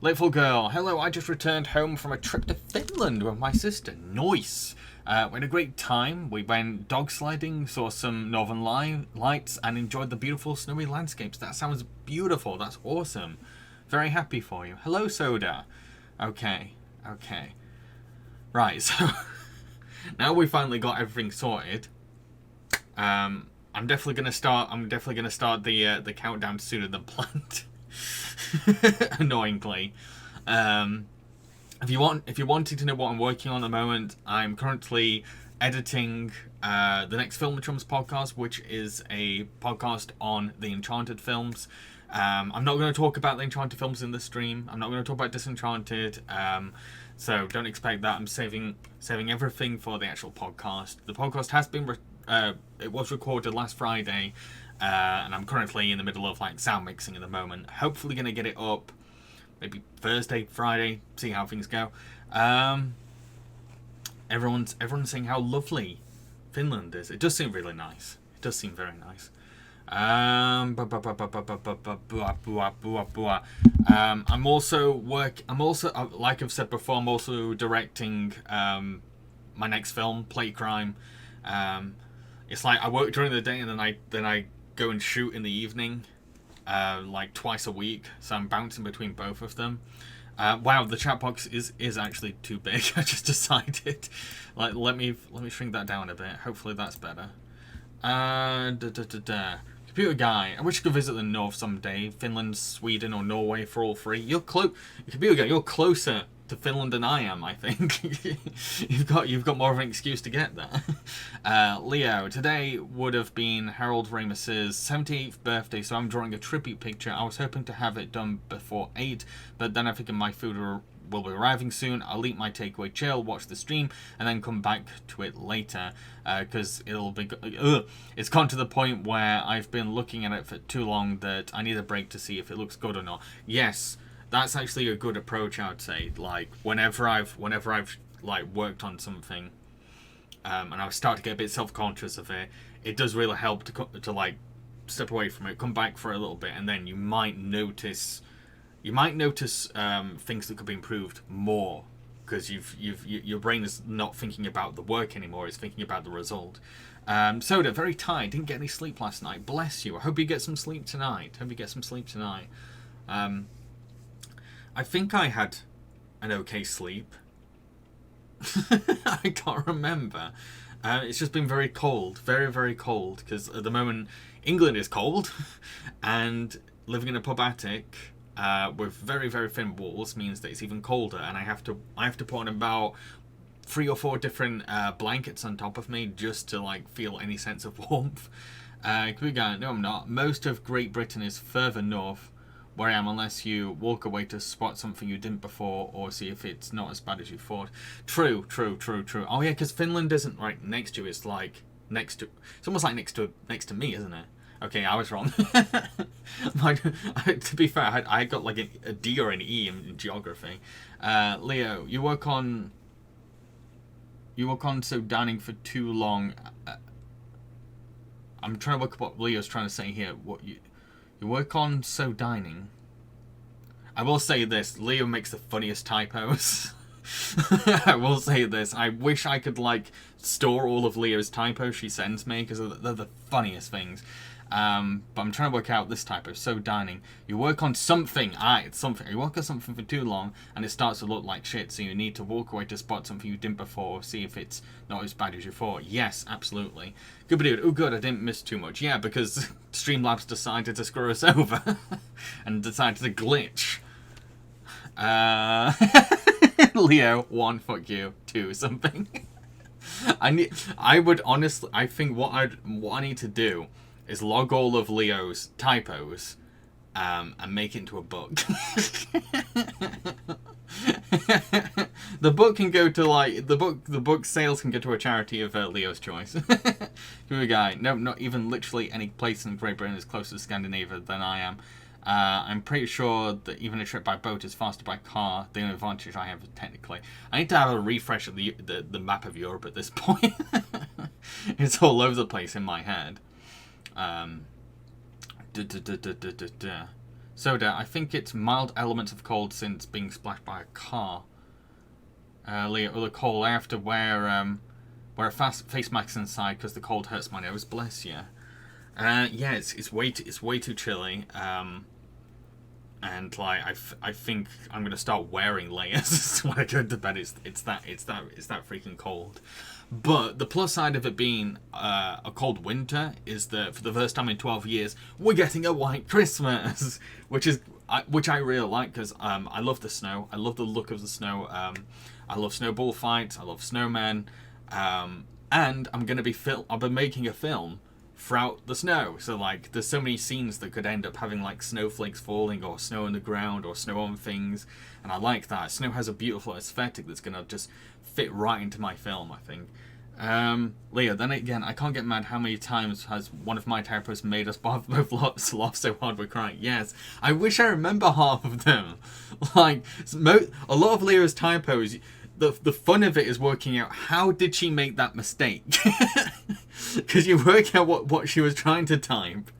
Little girl, hello, I just returned home from a trip to Finland with my sister. Nice. We had a great time. We went dog sledding, saw some northern lights, and enjoyed the beautiful snowy landscapes. That sounds beautiful. That's awesome. Very happy for you. Hello, Soda. Okay. Right, so now we finally got everything sorted. I'm definitely gonna start the countdown sooner than planned. Annoyingly. If you're wanting to know what I'm working on at the moment, I'm currently editing the next Film and Chums podcast, which is a podcast on the Enchanted films. I'm not going to talk about the Enchanted films in the stream. I'm not going to talk about Disenchanted. So don't expect that. I'm saving everything for the actual podcast. The podcast has been it was recorded last Friday, and I'm currently in the middle of sound mixing at the moment. Hopefully going to get it up maybe Thursday, Friday. See how things go. Everyone's saying how lovely Finland is. It does seem really nice. It does seem very nice. I'm also like I've said before, I'm also directing my next film, Play Crime. It's like I work during the day and then I go and shoot in the evening, twice a week. So I'm bouncing between both of them. Wow, the chat box is actually too big. I just decided. Let me shrink that down a bit. Hopefully that's better. Computer guy, I wish I could visit the north someday. Finland, Sweden, or Norway for all free. Computer guy, you're closer to Finland than I am, I think. you've got more of an excuse to get there. Leo, today would have been Harold Ramis's 78th birthday, so I'm drawing a tribute picture. I was hoping to have it done before 8, but then I figured my food will be arriving soon. I'll eat my takeaway, chill, watch the stream, and then come back to it later, because it's gone to the point where I've been looking at it for too long that I need a break to see if it looks good or not. Yes, that's actually a good approach, I would say. Whenever I've worked on something, and I start to get a bit self-conscious of it, it does really help to step away from it, come back for a little bit, and then you might notice things that could be improved more, because your brain is not thinking about the work anymore; it's thinking about the result. Soda, very tired. Didn't get any sleep last night. Bless you. I hope you get some sleep tonight. I think I had an okay sleep. I can't remember. It's just been very cold, very, very cold, because at the moment England is cold, and living in a pub attic with very, very thin walls means that it's even colder, and I have to put on about 3 or 4 different blankets on top of me just to feel any sense of warmth. No, I'm not. Most of Great Britain is further north where I am, unless you walk away to spot something you didn't before or see if it's not as bad as you thought. True. Oh yeah, because Finland isn't right next to you. It's next to. It's almost like next to me, isn't it? Okay, I was wrong. To be fair, I got a D or an E in geography. Leo, you work on so dining for too long. I'm trying to work up what Leo's trying to say here. You work on so dining. I will say this, Leo makes the funniest typos. I will say this, I wish I could store all of Leo's typos she sends me, because they're the funniest things. But I'm trying to work out this typo. So dining. You work on something. It's something. You work on something for too long and it starts to look like shit, so you need to walk away to spot something you didn't before, or see if it's not as bad as you thought. Yes, absolutely. Good, dude. Oh, good. I didn't miss too much. Yeah, because Streamlabs decided to screw us over and decided to glitch. Leo, 1, fuck you. 2, something. I think what I need to do is log all of Leo's typos and make it into a book. The book can go to the book sales can go to a charity of Leo's choice. Here guy. No, not even literally any place in Great Britain is closer to Scandinavia than I am. I'm pretty sure that even a trip by boat is faster by car. The only advantage I have is technically. I need to have a refresh of the map of Europe at this point. It's all over the place in my head. Soda, I think it's mild elements of cold since being splashed by a car. Leah, other cold. I have to wear a face mask inside because the cold hurts my nose. Bless you. Yeah, it's way too chilly. And like I think I'm gonna start wearing layers when I go to bed. It's that freaking cold. But the plus side of it being a cold winter is that for the first time in 12 years we're getting a white Christmas, which I really like because I love the snow. I love the look of the snow. I love snowball fights. I love snowmen. And I've been making a film throughout the snow, so like there's so many scenes that could end up having like snowflakes falling or snow on the ground or snow on things, and I like that. Snow has a beautiful aesthetic that's gonna just fit right into my film, I think. Leah, then again, I can't get mad how many times has one of my typos made us both laugh so hard we're crying. Yes, I wish I remember half of them. Like a lot of Leah's typos, the fun of it is working out how did she make that mistake. Because you work out what she was trying to type,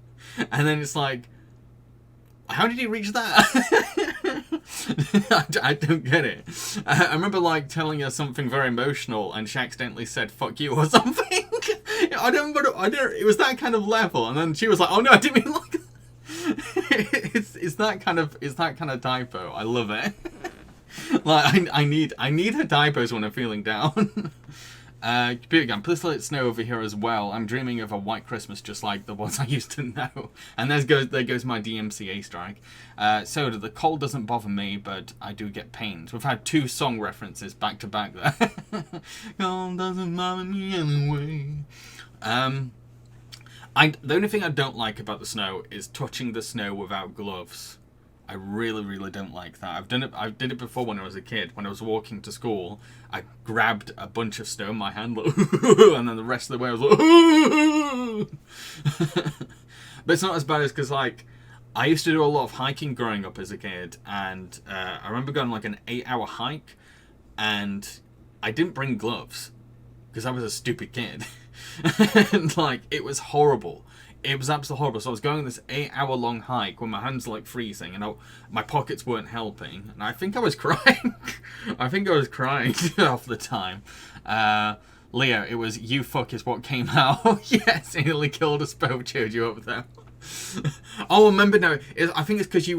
and then it's like, how did you reach that? I don't get it. I remember like telling her something very emotional, and she accidentally said "fuck you" or something. I don't. It was that kind of level, and then she was like, "Oh no, I didn't mean like." It's that kind of typo. I love it. Like I need her typos when I'm feeling down. Computer game, please let it snow over here as well. I'm dreaming of a white Christmas just like the ones I used to know. And there goes my DMCA strike. Soda, the cold doesn't bother me, but I do get pains. We've had 2 song references back to back there. Cold doesn't bother me anyway. The only thing I don't like about the snow is touching the snow without gloves. I really, really don't like that. I did it before when I was a kid. When I was walking to school, I grabbed a bunch of snow in my hand, like, and then the rest of the way I was like, but it's not as bad as because like I used to do a lot of hiking growing up as a kid, and I remember going like an 8-hour hike, and I didn't bring gloves because I was a stupid kid, and like it was horrible. It was absolutely horrible. So I was going on this 8-hour long hike when my hands were like freezing and my pockets weren't helping. And I think I was crying. I think I was crying half the time. Leo, it was "you fuck" is what came out. Yes, it nearly killed us both, cheered you up there. Oh, remember now, I think it's because you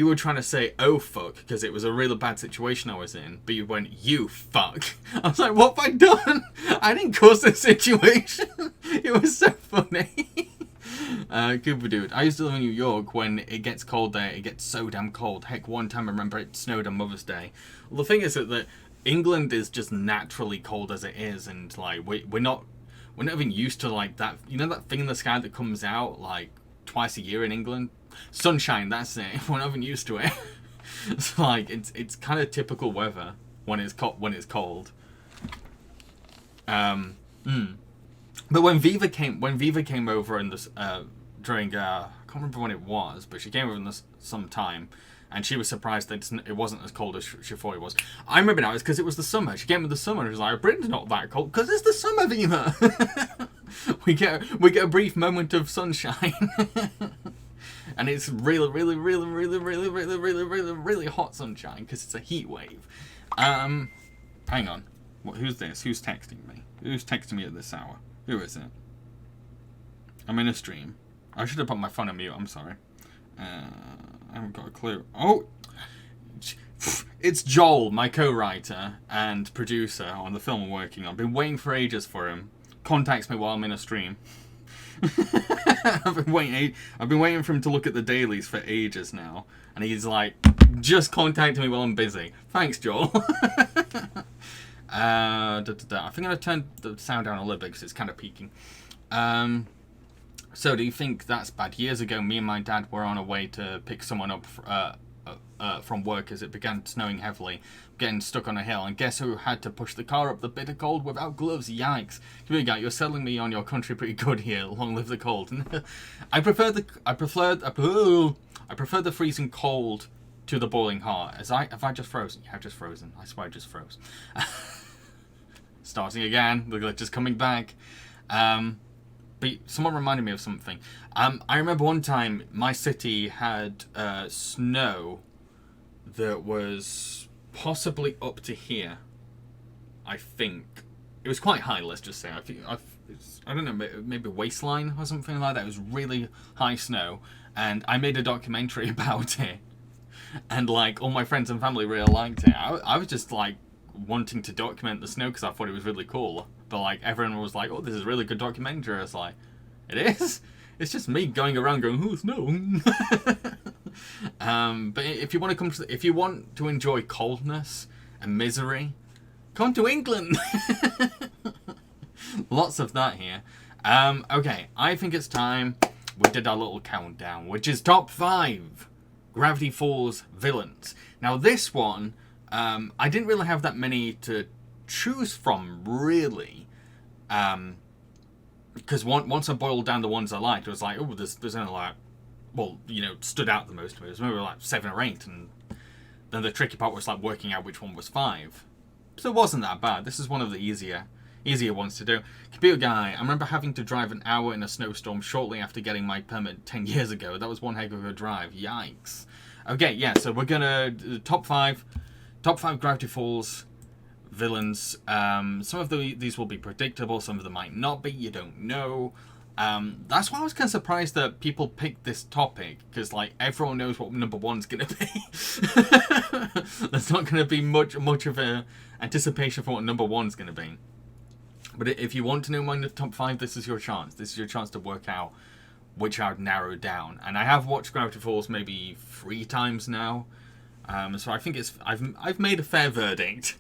were trying to say "oh fuck" because it was a really bad situation I was in, but you went "you fuck." I was like, what have I done? I didn't cause this situation. It was so funny. Cooper dude, I used to live in New York. When it gets cold there, it gets so damn cold. Heck, one time I remember it snowed on Mother's Day. Well, the thing is that England is just naturally cold as it is, and like we're not even used to like that. You know that thing in the sky that comes out like twice a year in England? Sunshine, that's it. We're not even used to it. It's like it's kind of typical weather when it's cold. But when Viva came over in this during I can't remember when it was, but she came over in this some time, and she was surprised that it wasn't as cold as she thought it was. I remember now, it's because it was the summer. She came in the summer and she was like, "Britain's not that cold because it's the summer, Viva." we get a brief moment of sunshine, and it's really, really, really, really, really, really, really, really, really hot sunshine because it's a heat wave. Hang on, who's this? Who's texting me? Who's texting me at this hour? Who is it? I'm in a stream. I should have put my phone on mute. I'm sorry. I haven't got a clue. Oh! It's Joel, my co-writer and producer on the film I'm working on. I've been waiting for ages for him. Contacts me while I'm in a stream. I've been waiting for him to look at the dailies for ages now. And he's like, just contact me while I'm busy. Thanks, Joel. I think I'm going to turn the sound down a little bit because it's kind of peaking. So do you think that's bad? Years ago, me and my dad were on a way to pick someone up from work as it began snowing heavily, getting stuck on a hill, and guess who had to push the car up the bitter cold without gloves? Yikes. You're selling me on your country pretty good here. Long live the cold. I prefer the freezing cold to the boiling hot. Have I just frozen? Yeah, I've just frozen. I swear I just froze. Starting again. The glitch is coming back. But someone reminded me of something. I remember one time my city had snow that was possibly up to here. I think it was quite high. Let's just say I don't know, maybe waistline or something like that. It was really high snow, and I made a documentary about it. And like all my friends and family really liked it. I was just like wanting to document the snow because I thought it was really cool. But like everyone was like, "Oh, this is a really good documentary." I was like, "It is? It's just me going around going, oh, snow." But if you want to if you want to enjoy coldness and misery, come to England. Lots of that here. Okay, I think it's time we did our little countdown, which is top 5 Gravity Falls villains. Now this one, I didn't really have that many to choose from, really. Because once I boiled down the ones I liked, it was like, oh, there's only like, well, stood out the most to me. It was maybe like 7 or 8, and then the tricky part was like working out which one was 5. So it wasn't that bad. This is one of the easier ones to do. Computer guy, I remember having to drive an hour in a snowstorm shortly after getting my permit 10 years ago. That was one heck of a drive. Yikes. Okay, yeah, so we're gonna top 5 Gravity Falls villains. Some of these will be predictable, some of them might not be, you don't know. That's why I was kind of surprised that people picked this topic, because like everyone knows what number 1's gonna be. There's not gonna be much of a anticipation for what number 1's gonna be. But if you want to know my top 5, this is your chance. This is your chance to work out which I've narrowed down. And I have watched Gravity Falls maybe 3 times now, so I think I've made a fair verdict,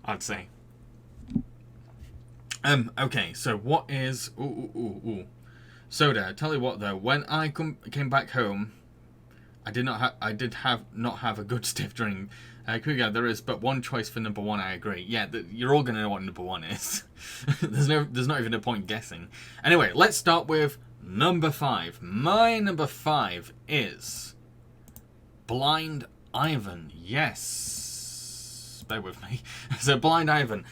I'd say. Okay, so what is... Soda, tell you what though, when I came back home, I did not have a good stiff drink. There is but one choice for number 1, I agree. Yeah, you're all going to know what number 1 is. There's not even a point guessing. Anyway, let's start with number 5. My number 5 is Blind Ivan. Yes. Bear with me. So Blind Ivan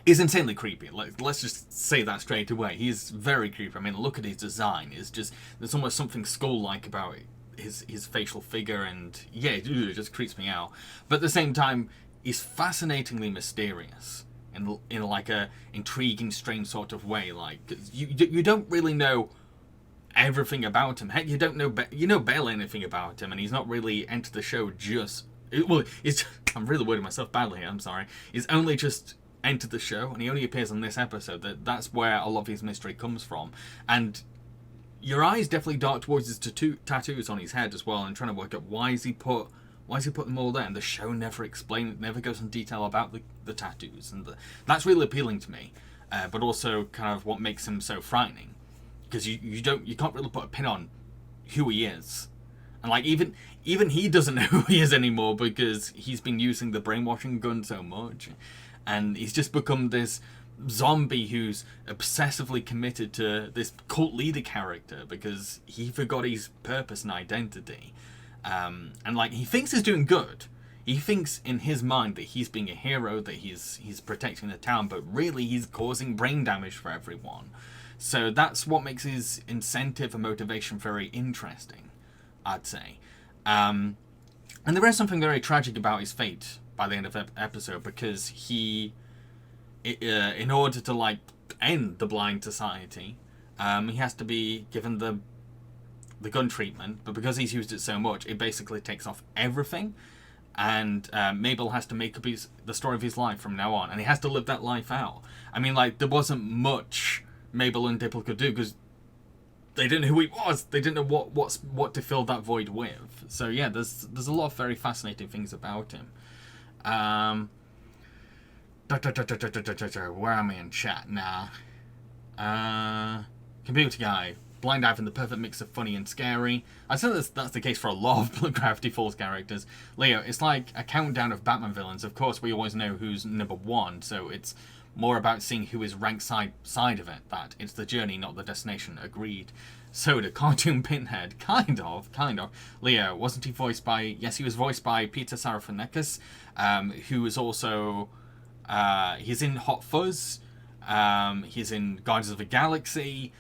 is insanely creepy. Let's just say that straight away. He's very creepy. I mean, look at his design. It's just, there's almost something skull-like about it. His facial figure, and yeah, it just creeps me out. But at the same time, he's fascinatingly mysterious in like a intriguing, strange sort of way. Like you don't really know everything about him. Heck, you don't know barely anything about him, and he's not really entered the show just. I'm really wording myself badly here. I'm sorry. He's only just entered the show, and he only appears on this episode. That's where a lot of his mystery comes from, and. Your eyes definitely dart towards his tattoos on his head as well, and trying to work out why is he put them all there. And the show never goes in detail about the tattoos, and that's really appealing to me. But also kind of what makes him so frightening, because you can't really put a pin on who he is, and like even he doesn't know who he is anymore because he's been using the brainwashing gun so much, and he's just become this zombie who's obsessively committed to this cult leader character because he forgot his purpose and identity, and like he thinks he's doing good. He thinks in his mind that he's being a hero, that he's protecting the town, but really he's causing brain damage for everyone. So that's what makes his incentive and motivation very interesting, I'd say. And there is something very tragic about his fate by the end of the episode, because he in order to like end the blind society, he has to be given the gun treatment, but because he's used it so much, it basically takes off everything, and Mabel has to make up the story of his life from now on, and he has to live that life out. I mean, like, there wasn't much Mabel and Dipple could do because they didn't know who he was. They didn't know what to fill that void with. So yeah, there's a lot of very fascinating things about him. Where am I in chat now? Computer guy. Blind Ivan, the perfect mix of funny and scary. I say that's the case for a lot of Gravity Falls characters. Leo, it's like a countdown of Batman villains. Of course, we always know who's number 1, so it's more about seeing who is ranked side of it. That it's the journey, not the destination. Agreed. So the cartoon Pinhead, kind of. Leo, wasn't he voiced by? Yes, he was voiced by Peter Serafinakis, who is also he's in Hot Fuzz. He's in Guardians of the Galaxy.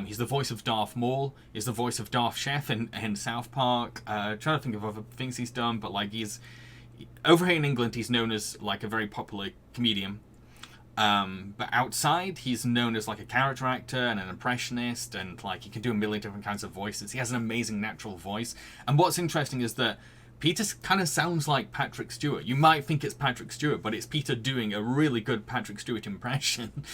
He's the voice of Darth Maul. He's the voice of Darth Chef in South Park. Trying to think of other things he's done, but like he's over here in England, he's known as like a very popular comedian. But outside, he's known as like a character actor and an impressionist, and like he can do a million different kinds of voices. He has an amazing natural voice. And what's interesting is that Peter kind of sounds like Patrick Stewart. You might think it's Patrick Stewart, but it's Peter doing a really good Patrick Stewart impression.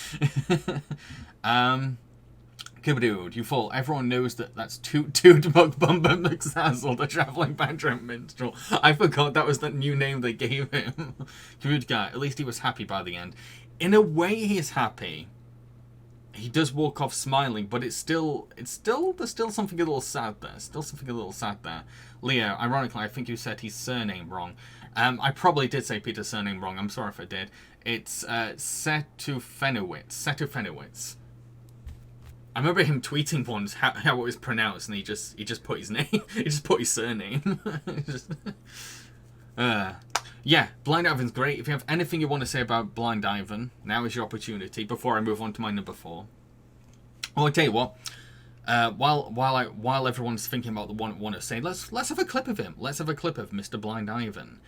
Kibbadood, you fall. Everyone knows that's Toot Bumper McZazzle, the travelling banjo minstrel. I forgot that was the new name they gave him. Good guy. At least he was happy by the end. In a way, he's happy. He does walk off smiling, but there's still something a little sad there. Leo, ironically, I think you said his surname wrong. I probably did say Peter's surname wrong. I'm sorry if I did. It's Setufenowitz. I remember him tweeting once how it was pronounced, and he just put his name. He just put his surname. Yeah, Blind Ivan's great. If you have anything you want to say about Blind Ivan, now is your opportunity before I move on to my number 4. Oh, I'll tell you what. While everyone's thinking about the one want to say, let's have a clip of him. Let's have a clip of Mr. Blind Ivan.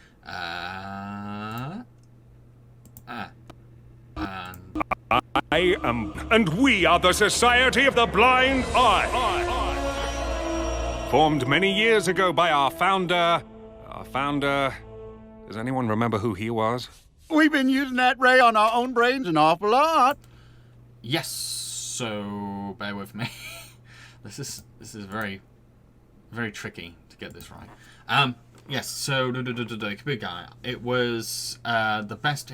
And we are the Society of the Blind Eye. Formed many years ago by our founder. Does anyone remember who he was? We've been using that ray on our own brains an awful lot. Yes, so bear with me. This is very, very tricky to get this right. Yes, so Computer Guy. It was the best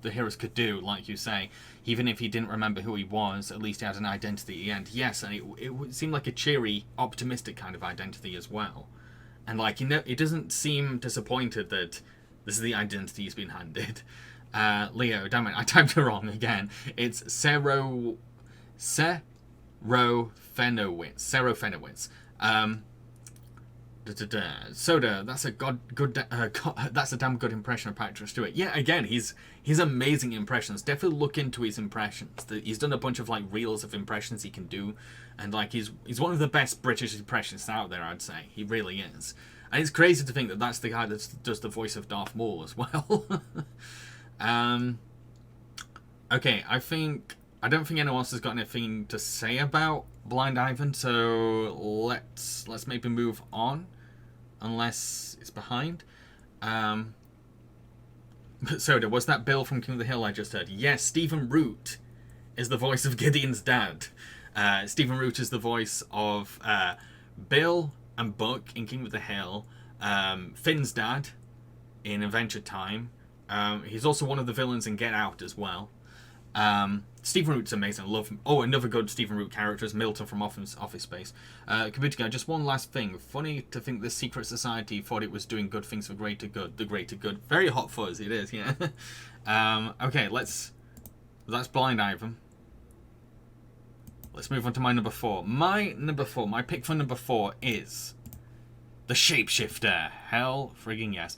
the heroes could do, like you say. Even if he didn't remember who he was, at least he had an identity at the end. Yes, and it seemed like a cheery, optimistic kind of identity as well. And like he doesn't seem disappointed that this is the identity he's been handed. Leo, damn it, I typed it wrong again. It's Serofenowitz. Soda, that's a damn good impression of Patrick Stewart. Yeah, again, he's amazing impressions. Definitely look into his impressions. He's done a bunch of like reels of impressions he can do, and like he's one of the best British impressionists out there. I'd say he really is. And it's crazy to think that that's the guy that does the voice of Darth Maul as well. Okay, I don't think anyone else has got anything to say about Blind Ivan, so let's maybe move on, unless it's behind. Soda, was that Bill from King of the Hill I just heard? Yes, Stephen Root is the voice of Gideon's dad. Stephen Root is the voice of Bill and Buck in King of the Hill, Finn's dad in Adventure Time. He's also one of the villains in Get Out as well. Stephen Root's amazing. I love him. Oh, another good Stephen Root character is Milton from Office Space. Computer Guy, just one last thing. Funny to think this secret society thought it was doing good things for greater good. The greater good. Very hot fuzz, it is, yeah. Okay, that's Blind Ivan. Let's move on to my number 4. My pick for number 4 is the Shapeshifter. Hell frigging yes.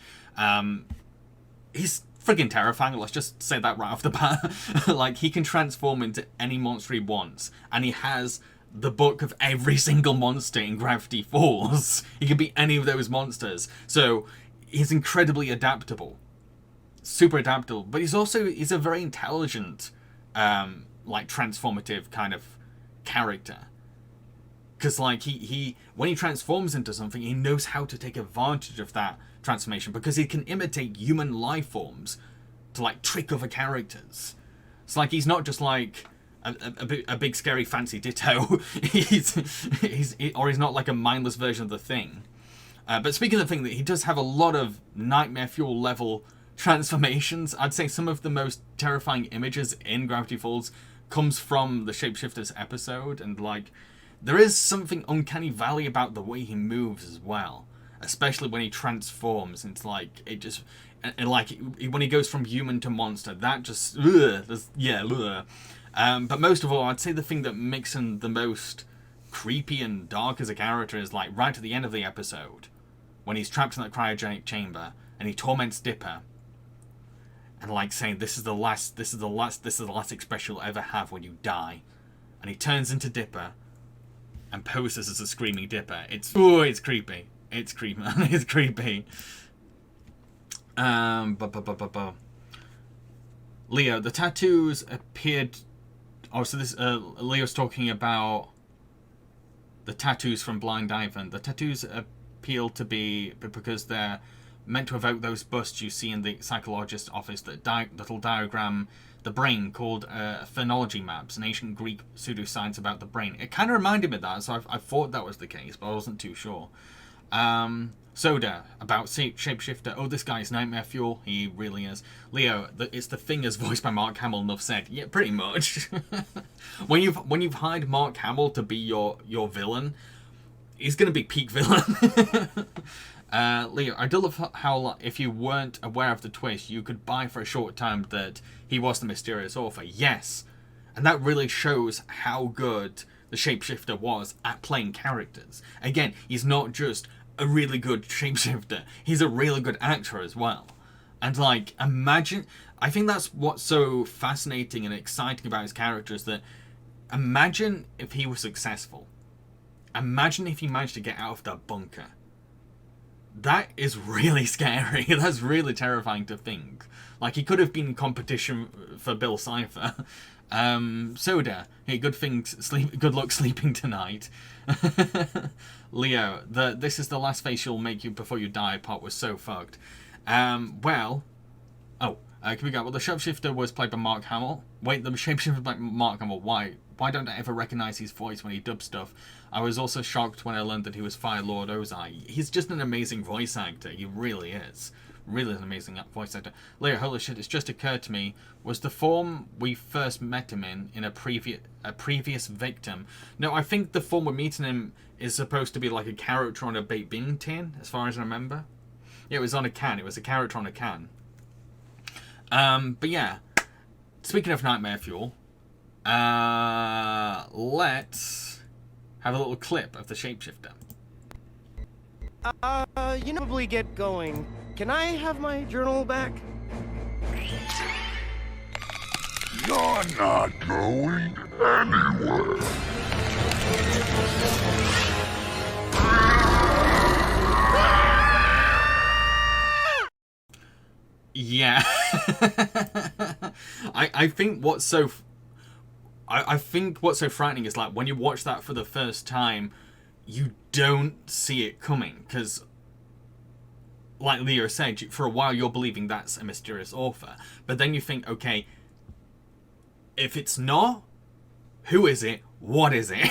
He's friggin' terrifying, let's just say that right off the bat. Like, he can transform into any monster he wants, and he has the book of every single monster in Gravity Falls. He can be any of those monsters. So, he's incredibly adaptable. Super adaptable. But he's a very intelligent, like, transformative kind of character. Because, like, he when he transforms into something, he knows how to take advantage of that transformation, because he can imitate human life forms to like trick other characters. It's like he's not just like a big scary fancy Ditto. he's not like a mindless version of the Thing. But speaking of the Thing, he does have a lot of nightmare fuel level transformations. I'd say some of the most terrifying images in Gravity Falls comes from the Shapeshifters episode, and like there is something uncanny valley about the way he moves as well. Especially when he transforms into like it just, and like when he goes from human to monster, that just But most of all, I'd say the thing that makes him the most creepy and dark as a character is like right at the end of the episode when he's trapped in that cryogenic chamber and he torments Dipper. and like saying, this is the last expression you'll ever have when you die. And he turns into Dipper and poses as a screaming Dipper. It's creepy. It's creepy, man. It's creepy. Leo, the tattoos appeared. Oh, so this Leo's talking about the tattoos from Blind Ivan. The tattoos appeal to be because they're meant to evoke those busts you see in the psychologist's office that'll diagram the brain, called phenology maps, an ancient Greek pseudoscience about the brain. It kind of reminded me of that, so I thought that was the case, but I wasn't too sure. Soda, about Shapeshifter. Oh, this guy's nightmare fuel. He really is. Leo, it's the Fingers voiced by Mark Hamill. Enough said. Yeah, pretty much. when you've hired Mark Hamill to be your villain, he's gonna be peak villain. Leo, I do love how if you weren't aware of the twist, you could buy for a short time that he was the mysterious author. Yes, and that really shows how good the Shapeshifter was at playing characters. Again, he's not just a really good shapeshifter, he's a really good actor as well. And like, imagine, I think that's what's so fascinating and exciting about his character, is that imagine if he was successful. Imagine if he managed to get out of that bunker. That is really scary. That's really terrifying to think. Like, he could have been in competition for Bill Cipher. Soda, hey, good luck sleeping tonight. Leo, this is the last face you'll make you before you die part was so fucked. Can we go? Well, the shapeshifter was played by Mark Hamill. Wait, the shapeshifter was by Mark Hamill. Why don't I ever recognize his voice when he dubs stuff? I was also shocked when I learned that he was Fire Lord Ozai. He's just an amazing voice actor. He really is. Really an amazing voice actor. Leo, holy shit, it's just occurred to me, was the form we first met him in a previous victim? No, I think the form we're meeting him is supposed to be like a character on a baked bean tin, as far as I remember. Yeah, it was on a can. It was a character on a can. But yeah, speaking of nightmare fuel, let's have a little clip of the shapeshifter. Probably get going. Can I have my journal back? You're not going anywhere. Yeah. I think what's so frightening is like when you watch that for the first time, you don't see it coming, because like Leo said, for a while you're believing that's a mysterious author, but then you think, okay, if it's not, who is it? What is it?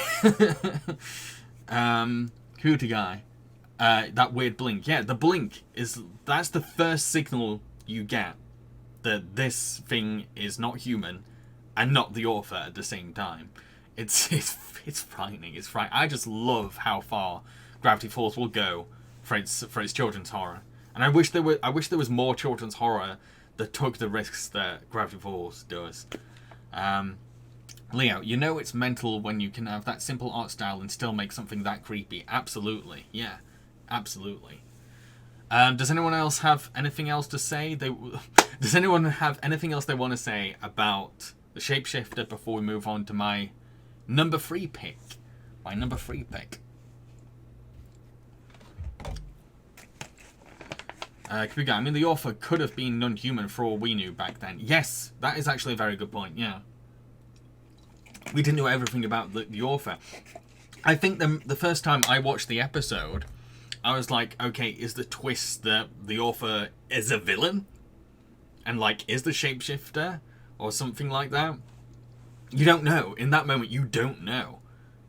Hooty guy. That weird blink. Yeah, the blink that's the first signal you get that this thing is not human and not the author at the same time. It's frightening. It's frightening. I just love how far Gravity Falls will go for its children's horror. And I wish there was more children's horror that took the risks that Gravity Falls does. Leo, you know it's mental when you can have that simple art style and still make something that creepy. Absolutely. Yeah. Absolutely. Does anyone else have anything else to say? Does anyone have anything else they want to say about the Shapeshifter before we move on to my number 3 pick? My number 3 pick. I mean, the author could have been non-human for all we knew back then. Yes, that is actually a very good point, yeah. We didn't know everything about the author. I think the first time I watched the episode, I was like, okay, is the twist that the author is a villain? And like, is the shapeshifter? Or something like that? You don't know. In that moment, you don't know.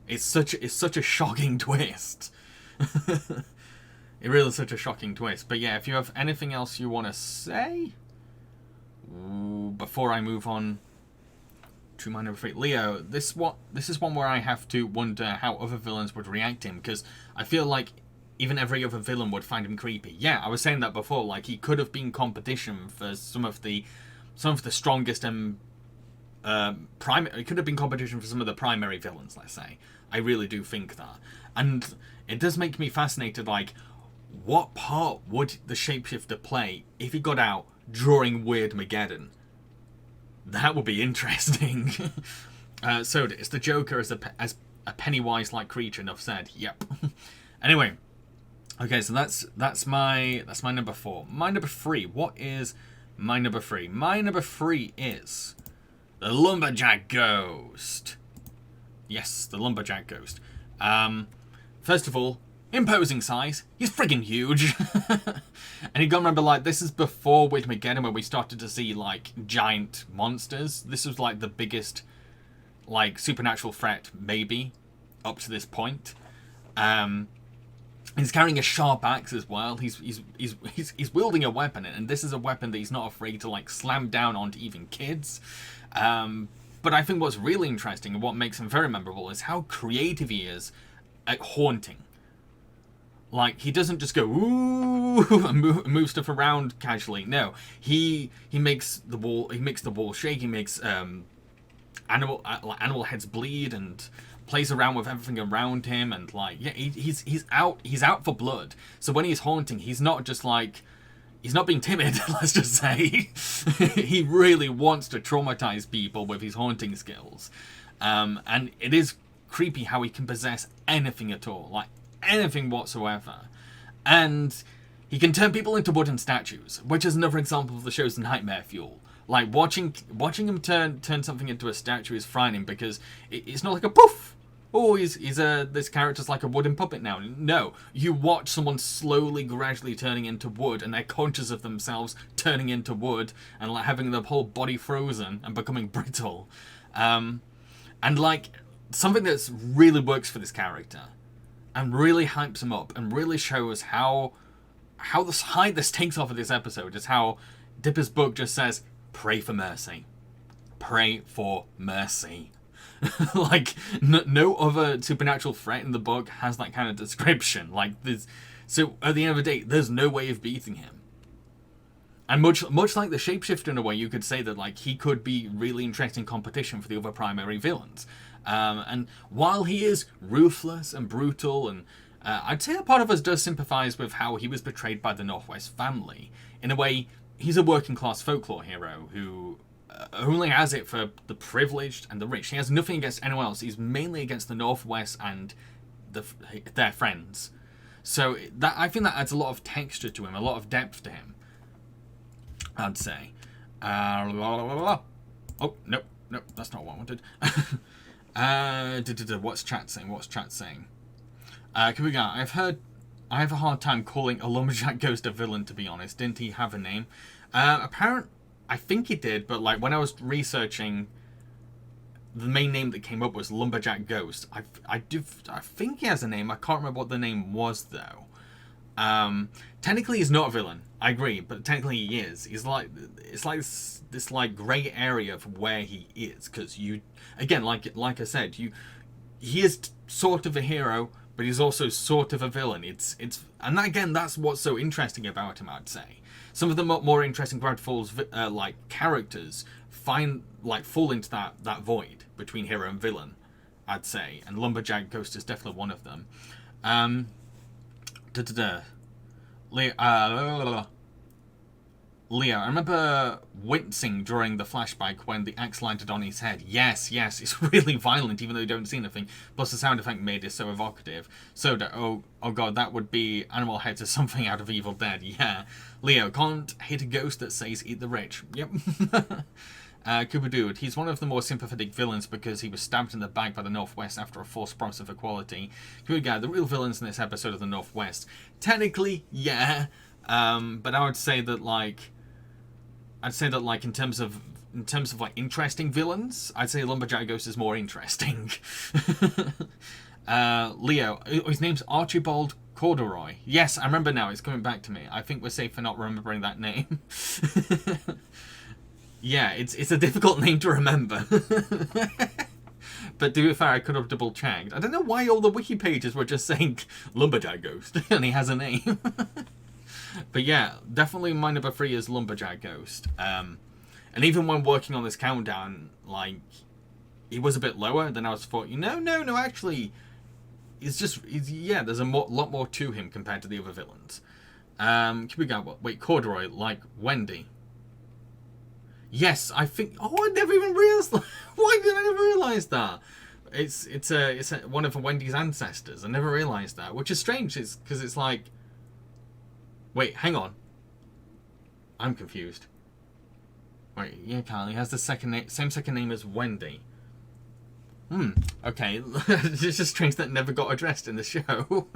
It's such a shocking twist. It really is such a shocking twist. But yeah, if you have anything else you want to say before I move on to my number 3. Leo, this is one where I have to wonder how other villains would react to him, because I feel like even every other villain would find him creepy. Yeah, I was saying that before. Like, he could have been competition for some of the strongest and it could have been competition for some of the primary villains, let's say. I really do think that. And it does make me fascinated, like, what part would the shapeshifter play if he got out during Weirdmageddon. That would be interesting. So it's the Joker as a Pennywise-like creature. Enough said. Yep. Anyway, okay, so that's my number 4. My number 3. What is my number 3? My number 3 is the Lumberjack Ghost. Yes, the Lumberjack Ghost. First of all, imposing size. He's friggin' huge. And you gotta remember, like, this is before Weirdmageddon, where we started to see, like, giant monsters. This was, like, the biggest, like, supernatural threat, maybe, up to this point. He's carrying a sharp axe as well. He's wielding a weapon, and this is a weapon that he's not afraid to, like, slam down onto even kids. But I think what's really interesting and what makes him very memorable is how creative he is at haunting. Like, he doesn't just go ooh and move stuff around casually. No, he makes the wall shake. He makes animal heads bleed and plays around with everything around him. And like, yeah, he's out for blood. So when he's haunting, he's not just like, he's not being timid. Let's just say he really wants to traumatize people with his haunting skills. And it is creepy how he can possess anything at all, like anything whatsoever. And he can turn people into wooden statues, which is another example of the show's nightmare fuel. Like, watching him turn something into a statue is frightening, because it's not like a poof. Oh, this character's like a wooden puppet now. No, you watch someone slowly, gradually turning into wood, and they're conscious of themselves turning into wood, and like having their whole body frozen and becoming brittle. And like, something that's really works for this character and really hypes him up and really shows how high the stakes are for this episode is how Dipper's book just says, pray for mercy. Pray for mercy. Like, no other supernatural threat in the book has that kind of description. Like, so at the end of the day, there's no way of beating him. And much like the Shapeshifter, in a way, you could say that, like, he could be really interesting competition for the other primary villains. And while he is ruthless and brutal, and I'd say a part of us does sympathise with how he was portrayed by the Northwest family. In a way, he's a working class folklore hero who only has it for the privileged and the rich. He has nothing against anyone else. He's mainly against the Northwest and their friends. So I think that adds a lot of texture to him, a lot of depth to him, I'd say. Oh, nope, that's not what I wanted. What's chat saying? Can we go? I have a hard time calling a Lumberjack Ghost a villain, to be honest. Didn't he have a name? I think he did, but like when I was researching, the main name that came up was Lumberjack Ghost. I think he has a name. I can't remember what the name was though. Technically he's not a villain. I agree, but technically he is. It's like this like grey area of where he is, because you, again, like I said, he is sort of a hero, but he's also sort of a villain. And that, again, that's what's so interesting about him, I'd say. Some of the more interesting Bradfall's like characters fall into that void between hero and villain, I'd say, and Lumberjack Ghost is definitely one of them. Leo, I remember wincing during the flashback when the axe landed on his head. Yes, it's really violent, even though you don't see anything. Plus the sound effect made it so evocative. Soda, oh god, that would be animal heads or something out of Evil Dead. Yeah. Leo, can't hate a ghost that says eat the rich. Yep. Cooper Dude, he's one of the more sympathetic villains because he was stabbed in the back by the Northwest after a false promise of equality. Cooper Guy, the real villains in this episode of the Northwest. Technically, yeah. But I would say that like in terms of like interesting villains, I'd say Lumberjack Ghost is more interesting. Leo, his name's Archibald Corduroy. Yes, I remember now. It's coming back to me. I think we're safe for not remembering that name. Yeah, it's a difficult name to remember. But to be fair, I could have double checked. I don't know why all the wiki pages were just saying Lumberjack Ghost and he has a name. But yeah, definitely my number 3 is Lumberjack Ghost. And even when working on this countdown, like, he was a bit lower than I was thought. No, actually, there's a lot more to him compared to the other villains. Can we go? Wait, Corduroy, like Wendy. Yes, I think. Oh, I never even realized. Why did I never realize that? It's one of Wendy's ancestors. I never realized that, which is strange. It's because it's like. Wait, hang on. I'm confused. Wait, yeah, Carly has the same second name as Wendy. Okay. It's just strange that never got addressed in the show.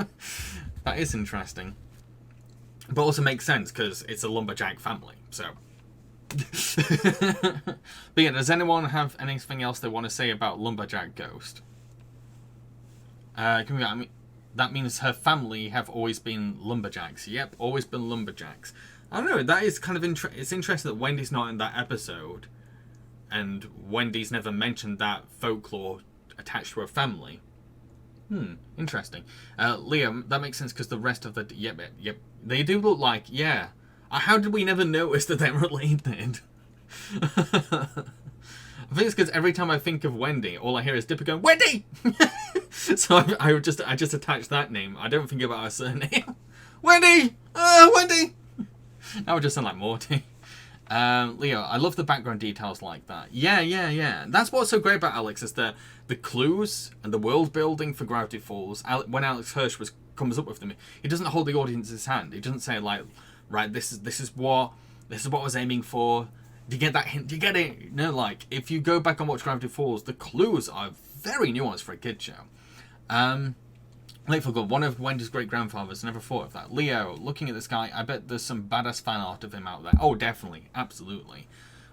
That is interesting. But also makes sense because it's a lumberjack family, so. But yeah, does anyone have anything else they want to say about Lumberjack Ghost? That means her family have always been lumberjacks. Yep, always been lumberjacks. I don't know, that is kind of it's interesting that Wendy's not in that episode, and Wendy's never mentioned that folklore attached to her family. Interesting. Liam, that makes sense because the rest of the... Yep. They do look like, yeah. How did we never notice that they're related? I think it's because every time I think of Wendy, all I hear is Dipper going, Wendy! So I just attach that name. I don't think about her surname. Wendy! Wendy! That would just sound like Morty. Leo, I love the background details like that. Yeah. That's what's so great about Alex, is the clues and the world building for Gravity Falls. When Alex Hirsch comes up with them, he doesn't hold the audience's hand. He doesn't say like, right, this is what I was aiming for. Do you get that hint? Do you get it? No, like, if you go back and watch Gravity Falls, the clues are very nuanced for a kid show. Late for good, one of Wendy's great-grandfathers, never thought of that. Leo, looking at this guy, I bet there's some badass fan art of him out there. Oh, definitely. Absolutely.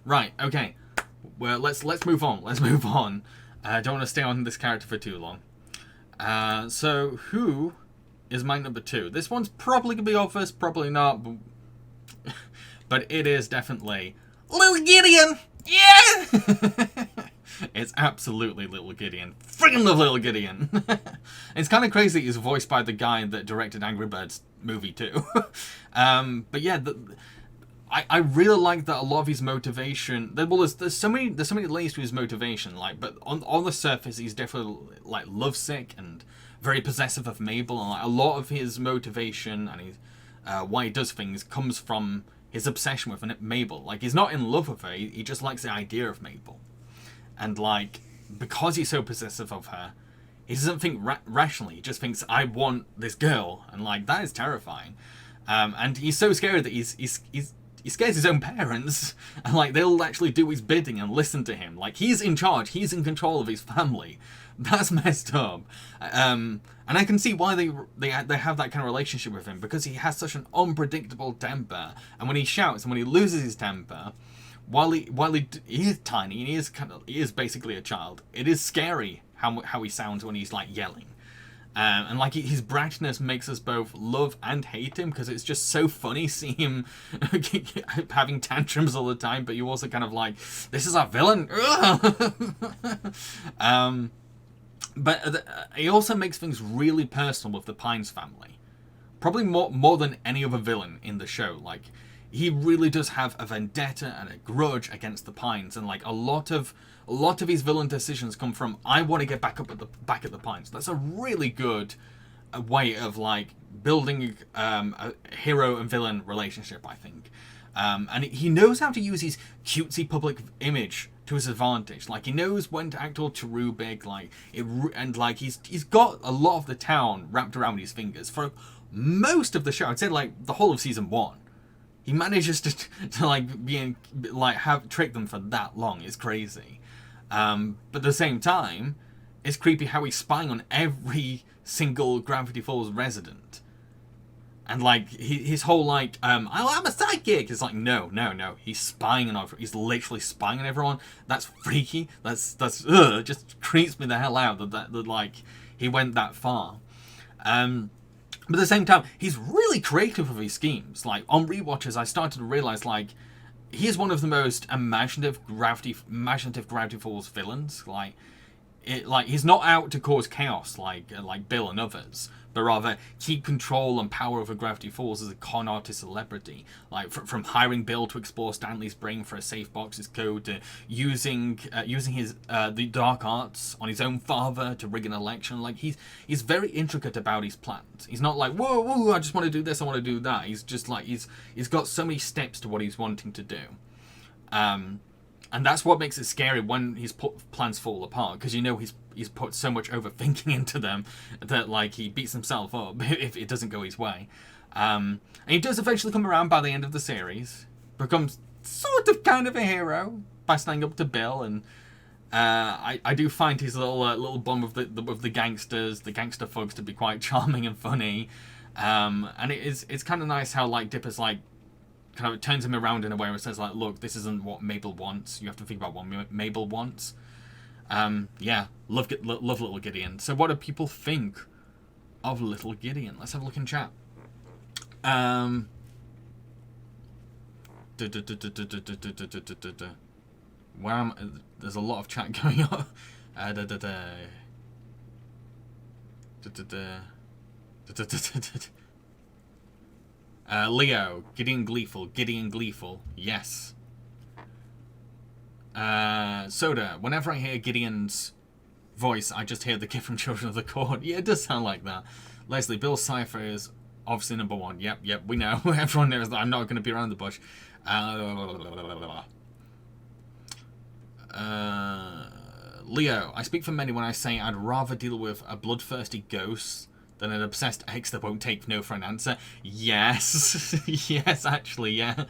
Right, okay. Well, let's move on. Let's move on. I don't want to stay on this character for too long. So, who is my number 2? This one's probably going to be obvious, probably not, but it is definitely Little Gideon! Yeah! It's absolutely Little Gideon. Friggin' love Little Gideon! It's kind of crazy he's voiced by the guy that directed Angry Birds movie too. But yeah, I really like that a lot of his motivation... Well, there's so many layers to his motivation, like, but on the surface he's definitely like lovesick and very possessive of Mabel, and like, a lot of his motivation and why he does things comes from his obsession with Mabel. Like, he's not in love with her, he just likes the idea of Mabel. And like, because he's so possessive of her, he doesn't think rationally, he just thinks, I want this girl, and like, that is terrifying. And he's so scared that he scares his own parents, and like, they'll actually do his bidding and listen to him. Like, he's in charge, he's in control of his family. That's messed up. And I can see why they have that kind of relationship with him, because he has such an unpredictable temper, and when he shouts and when he loses his temper, while he is tiny and he is basically a child, it is scary how he sounds when he's like yelling. And like, his brashness makes us both love and hate him, because it's just so funny seeing him having tantrums all the time, but you also kind of like, this is our villain. But he also makes things really personal with the Pines family. Probably more than any other villain in the show. Like, he really does have a vendetta and a grudge against the Pines, and like a lot of his villain decisions come from, I want to get back at the Pines. That's a really good way of like building a hero and villain relationship, I think. And he knows how to use his cutesy public image to his advantage. Like, he knows when to act all cherubic, and like he's got a lot of the town wrapped around his fingers for most of the show. I'd say like the whole of season 1. He manages to like have tricked them for that long. It's crazy. But at the same time, it's creepy how he's spying on every single Gravity Falls resident. And like his whole like, I'm a psychic. It's like, no. He's spying on everyone. He's literally spying on everyone. That's freaky. That's just creeps me the hell out that like he went that far. But at the same time, he's really creative with his schemes. Like, on rewatches, I started to realize, like, he is one of the most imaginative Gravity Falls villains. Like, he's not out to cause chaos like Bill and others, but rather keep control and power over Gravity Falls as a con artist celebrity. Like, from hiring Bill to explore Stanley's brain for a safe box's code, to using his the dark arts on his own father to rig an election. Like, he's very intricate about his plans. He's not like, whoa, I just want to do this, I want to do that. He's just like, he's got so many steps to what he's wanting to do. And that's what makes it scary when his plans fall apart, because you know he's put so much overthinking into them that like he beats himself up if it doesn't go his way. And he does eventually come around by the end of the series, becomes sort of kind of a hero by standing up to Bill, and I do find his little bond with the gangsters, the gangster thugs, to be quite charming and funny. And it's kind of nice how like Dipper's like kind of turns him around in a way where it says like, look, this isn't what Mabel wants. You have to think about what Mabel wants. Yeah, love Little Gideon. So what do people think of Little Gideon? Let's have a look in chat. There's a lot of chat going on. Leo, Gideon Gleeful, yes. Soda, whenever I hear Gideon's voice, I just hear the kid from Children of the Corn. Yeah, it does sound like that. Leslie, Bill's cipher is obviously number one. Yep, we know. Everyone knows that. I'm not going to be around the bush. Leo, I speak for many when I say I'd rather deal with a bloodthirsty ghost than an obsessed ex that won't take no for an answer. Yes. Yes, actually, yeah.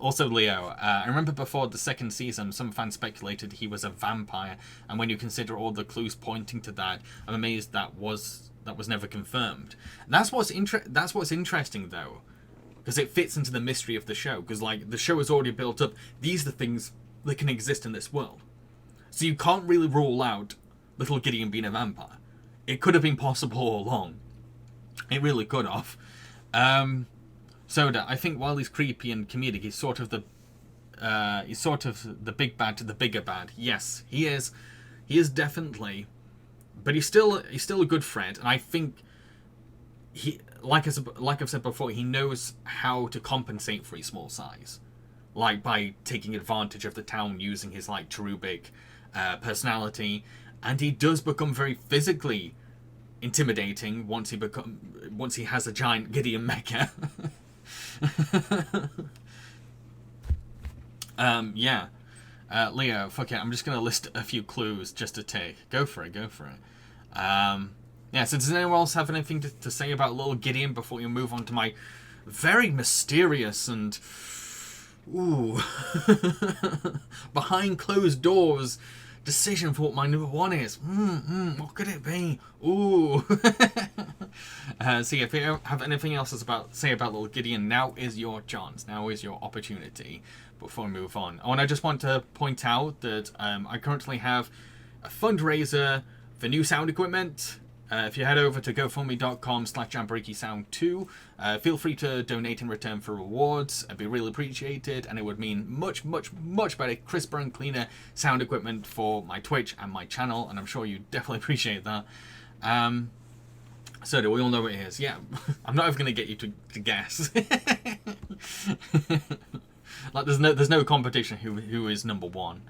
Also, Leo, I remember before the second season, some fans speculated he was a vampire, and when you consider all the clues pointing to that, I'm amazed that was never confirmed. That's what's interesting, though, because it fits into the mystery of the show, because, like, the show is already built up. These are the things that can exist in this world. So you can't really rule out Little Gideon being a vampire. It could have been possible all along. It really could have. Soda, I think while he's creepy and comedic, he's sort of the big bad to the bigger bad. Yes, he is. He is definitely, but he's still a good friend, and I think he, like I've said before, he knows how to compensate for his small size, like by taking advantage of the town using his like cherubic personality, and he does become very physically intimidating once he has a giant Gideon mecha. Yeah. Leo, fuck it, I'm just gonna list a few clues just to take. Go for it. Yeah, so does anyone else have anything to say about Little Gideon before you move on to my very mysterious and behind closed doors decision for what my number one is? What could it be? Ooh. So if you have anything else to say about Little Gideon, now is your chance. Now is your opportunity before we move on. Oh, and I just want to point out that I currently have a fundraiser for new sound equipment. If you head over to gofundme.com/JambareeqiSound2, feel free to donate in return for rewards. It'd be really appreciated, and it would mean much, much, much better, crisper and cleaner sound equipment for my Twitch and my channel, and I'm sure you definitely appreciate that. So do we all know what it is? Yeah, I'm not even going to get you to guess. Like there's no competition who is number one.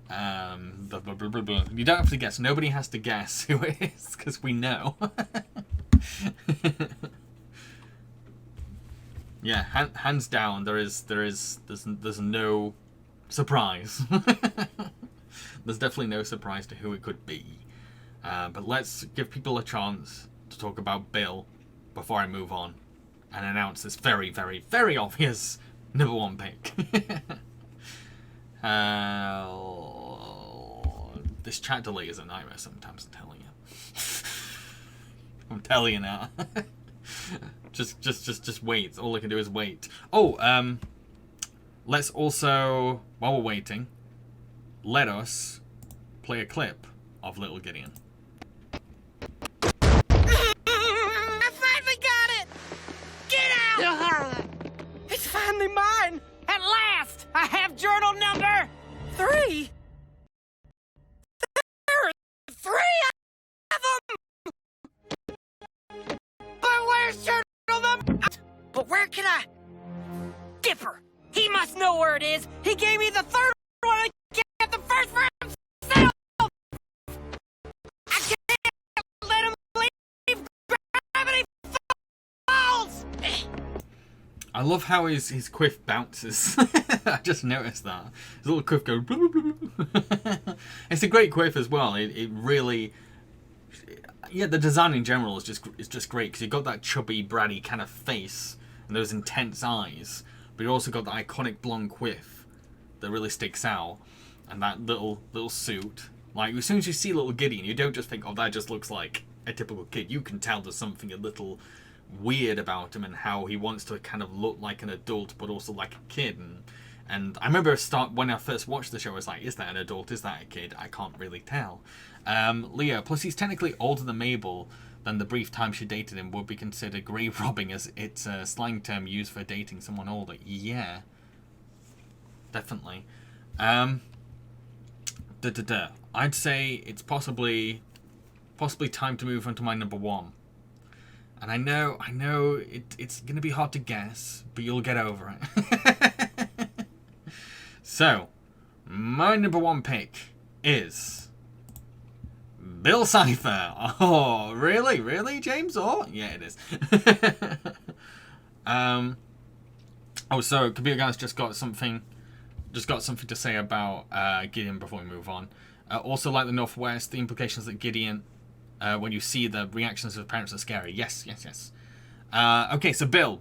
Blah, blah, blah, blah, blah. You don't have to guess. Nobody has to guess who it is because we know. Yeah, hands down. There's no surprise. There's definitely no surprise to who it could be. But let's give people a chance to talk about Bill before I move on and announce this very, very, very obvious number one pick. This chat delay is a nightmare sometimes, I'm telling you. I'm telling you now. just wait. All I can do is wait. Oh, let's also, while we're waiting, let us play a clip of Little Gideon. I finally got it! Get out! It's finally mine! At last! I have journal number 3! There are 3 of them! But where's journal number? But where can I... Dipper! He must know where it is! He gave me the 3rd one! I get the 1st for himself! I can't let him leave! Gravity falls! I love how his quiff bounces I just noticed that. His little quiff goes. It's a great quiff as well. It really, yeah. The design in general is just great because you've got that chubby, bratty kind of face and those intense eyes, but you also got the iconic blonde quiff that really sticks out, and that little suit. Like as soon as you see little Gideon, you don't just think, oh, that just looks like a typical kid. You can tell there's something a little weird about him and how he wants to kind of look like an adult but also like a kid. And I remember when I first watched the show, I was like, is that an adult? Is that a kid? I can't really tell. Leo, plus he's technically older than Mabel, then the brief time she dated him would be considered grave robbing, as it's a slang term used for dating someone older. Yeah, definitely. I'd say it's possibly time to move on to my number one. And I know it's going to be hard to guess, but you'll get over it. So, my number one pick is Bill Cipher. Oh, really? Really, James? Oh, yeah, it is. So Computer Guy's just got something to say about Gideon before we move on. Also, like the Northwest, the implications that Gideon, when you see the reactions of the parents, are scary. Yes. Okay, so Bill.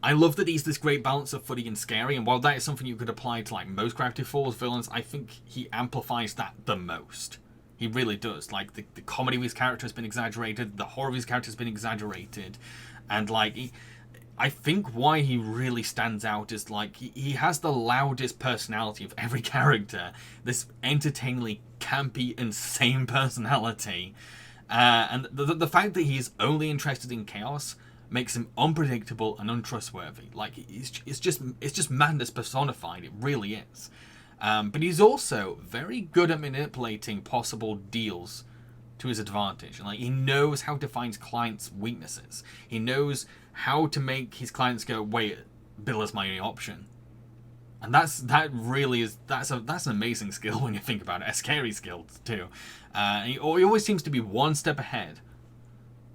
I love that he's this great balance of funny and scary, and while that is something you could apply to like most Gravity Falls villains, I think he amplifies that the most. He really does. Like the comedy of his character has been exaggerated, the horror of his character has been exaggerated, and like I think why he really stands out is like he has the loudest personality of every character. This entertainingly campy, insane personality, and the fact that he's only interested in chaos makes him unpredictable and untrustworthy. Like it's just madness personified. It really is. But he's also very good at manipulating possible deals to his advantage. And like he knows how to find clients' weaknesses. He knows how to make his clients go, wait, Bill is my only option. And that's an amazing skill when you think about it. A scary skill too. He always seems to be one step ahead.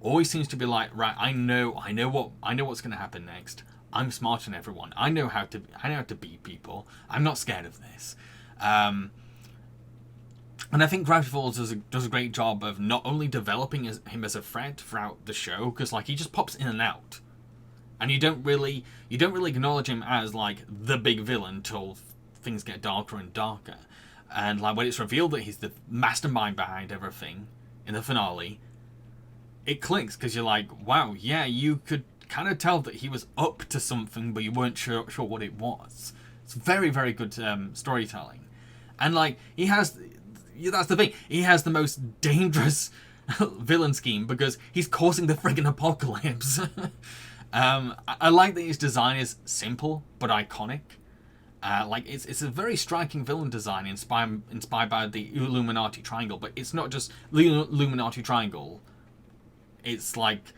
Always seems to be like, right, I know what's going to happen next. I'm smarter than everyone. I know how to beat people. I'm not scared of this. And I think Gravity Falls does a great job of not only developing him as a threat throughout the show, because like he just pops in and out, and you don't really acknowledge him as like the big villain until things get darker and darker. And like when it's revealed that he's the mastermind behind everything in the finale, it clicks because you're like, wow, yeah, you could kind of tell that he was up to something, but you weren't sure what it was. It's very, very good storytelling. And like that's the thing, he has the most dangerous villain scheme because he's causing the friggin' apocalypse. I like that his design is simple but iconic. Like it's a very striking villain design inspired by the Illuminati Triangle, but it's not just the Illuminati Triangle. It's like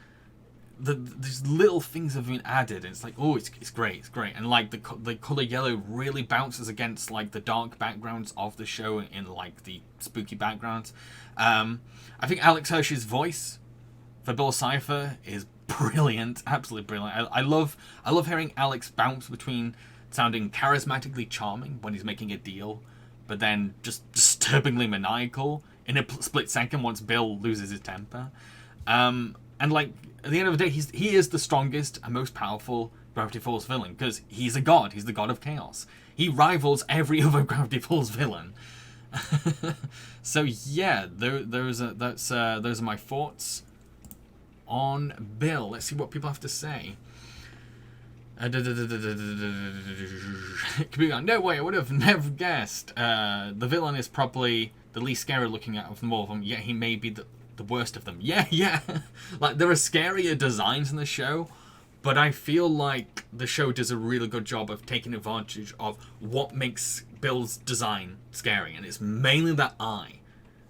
these little things have been added, and it's like, oh, it's great, and like the color yellow really bounces against like the dark backgrounds of the show in like the spooky backgrounds. I think Alex Hirsch's voice for Bill Cipher is brilliant, absolutely brilliant. I love hearing Alex bounce between sounding charismatically charming when he's making a deal, but then just disturbingly maniacal in a split second once Bill loses his temper. And like at the end of the day, he is the strongest and most powerful Gravity Falls villain because he's a god. He's the god of chaos. He rivals every other Gravity Falls villain. So yeah, those are my thoughts on Bill. Let's see what people have to say. No way, I would have never guessed. The villain is probably the least scary looking out of them all of them, yet he may be the worst of them. Yeah. Like, there are scarier designs in the show, but I feel like the show does a really good job of taking advantage of what makes Bill's design scary, and it's mainly that eye,